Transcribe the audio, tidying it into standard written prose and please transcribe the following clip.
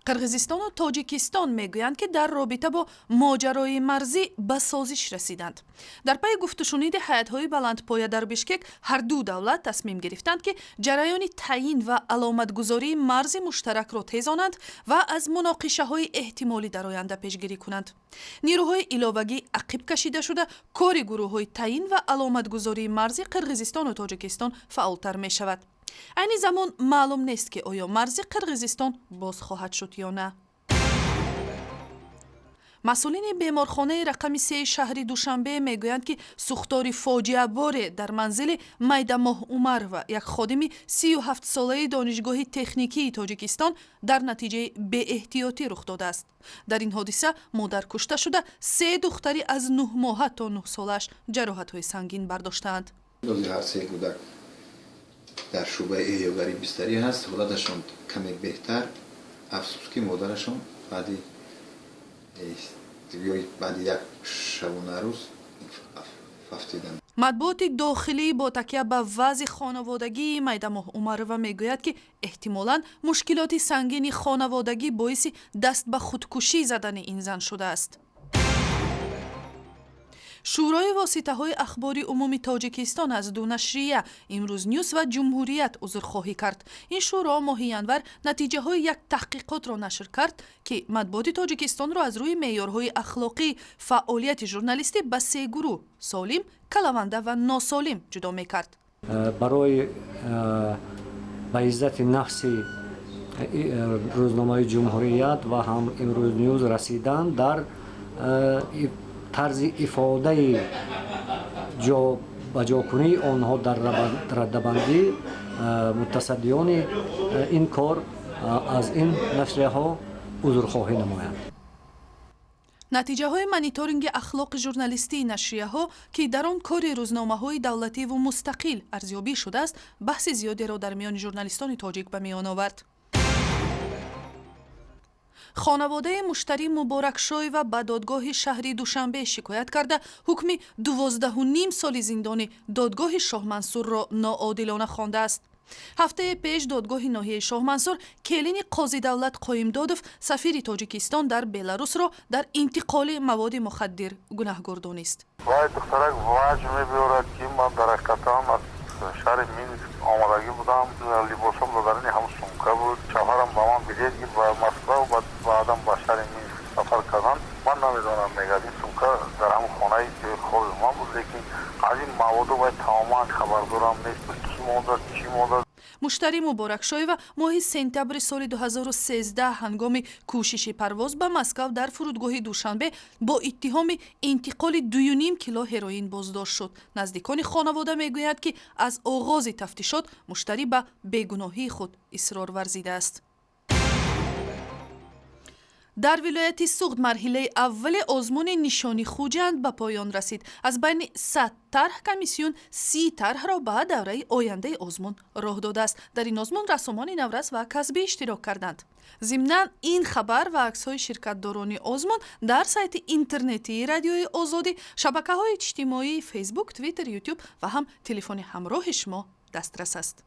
قرغیزستان و تاجیکستان میگویند که در رابطه با ماجرای مرزی به سازش رسیدند. در پی گفت و شنود هیئت‌های بلندپایه در بشکک هر دو دولت تصمیم گرفتند که جریان تعیین و علامتگذاری مرز مشترک را تیزانند و از مناقشه‌های احتمالی در آینده پیشگیری کنند. نیروهای ایلاوگی عقب کشیده شده کار گروه‌های تعیین و علامتگذاری مرز قرغیزستان و تاجیکستان فعالتر می شود. این زمان معلوم نیست که آیا مرز قرغیزستان باز خواهد شد یا نه. مسئولین بیمارخانه رقم 3 شهر دوشنبه میگویند که سوختاری فاجعه بار در منزل میدماه عمر و یک خادم 37 ساله دانشگاه تکنیکی تاجیکستان در نتیجه بی احتیاطی رخ داده است. در این حادثه مادر کشته شده، 3 دختری از 9 ماه تا 9 سالش جراحت‌های سنگین برداشتند. در شعبه ایوگری بستری هست، حالتشان کمی بهتر. افسوس که مادرشان بعد یک شبانه روز افتیدند. مطبوعات داخلی با تکیه به وضع خانوادگی میدماه عمرова میگوید که احتمالاً مشکلات سنگین خانوادگی باعث دست به خودکشی زدن این زن شده است. شورای واسطه‌های اخباری عمومی تاجیکستان از دو نشریه امروز نیوز و جمهوریت عذرخواهی کرد. این شورا ماه ینور نتیجه‌های یک تحقیقات را نشر کرد که مطبوعات تاجیکستان را از روی معیارهای اخلاقی فعالیت ژورنالیستی به 3 گروه سالم، کلونده و ناسالم جدا می‌کرد. برای به عزت نفسی روزنامه جمهوریت و هم امروز نیوز رسیدند در طرز ifade جا کنی آنها در ردبندی متصدیان این کار از این نشریه ها عذرخواهی نمایند. نتیجه های مانیتورینگ اخلاق ژورنالیستی نشریه ها که در آن کار روزنامه های دولتی و مستقل ارزیابی شده است، بحث زیادی را در میان ژورنالیستان تاجیک به میان آورد. خانواده مشتری مبارکشای و به دادگاه شهری دوشنبه شکایت کرده حکم 12.5 سال زندان دادگاه شاه منصور را ناعادلانه خوانده است. هفته پیش دادگاه ناحیه شاه منصور келини قاضی دولت قویمدادов سفیر تاجیکستان در بلاروس را در انتقال مواد مخدر گناهگار دانست. وای دخترک واج می‌برد که من در حقیقتاً از شهر مینسک آمدگی بودم. لباسم دادنی هم سومکه بود. شوهرم با من بگید که با مسکو و بعدم با شهر مینسک سفر کردن. من نمیدونم میگه این سومکه در هم خانه خود من بود، لیکن از این مواد و تماما خبر دارم نیست کی مونده. مشتری مبارکشای و ماه سپتامبر سال 2013 هنگام کوشش پرواز به مسکو در فرودگاه دوشنبه با اتهام انتقال 2.5 کیلو هروئین بازداشت شد. نزدیکان خانواده میگویند که از آغاز تفتیشات مشتری به بگوناهی خود اصرار ورزیده است. در ولایت سوخت مرحله اول آزمون نشانی خوجند به پایان رسید. از بین 100 طرح کمیسیون 30 طرح را به دوره آینده آزمون راه داده است. در این آزمون رسومان نورس و کسبی اشتراک کردند. ضمناً این خبر و عکس‌های شرکت‌داران آزمون در سایت اینترنتی رادیوی آزادی، شبکه‌های اجتماعی فیسبوک، توییتر، یوتیوب و هم تلفن همراه شما دسترس است.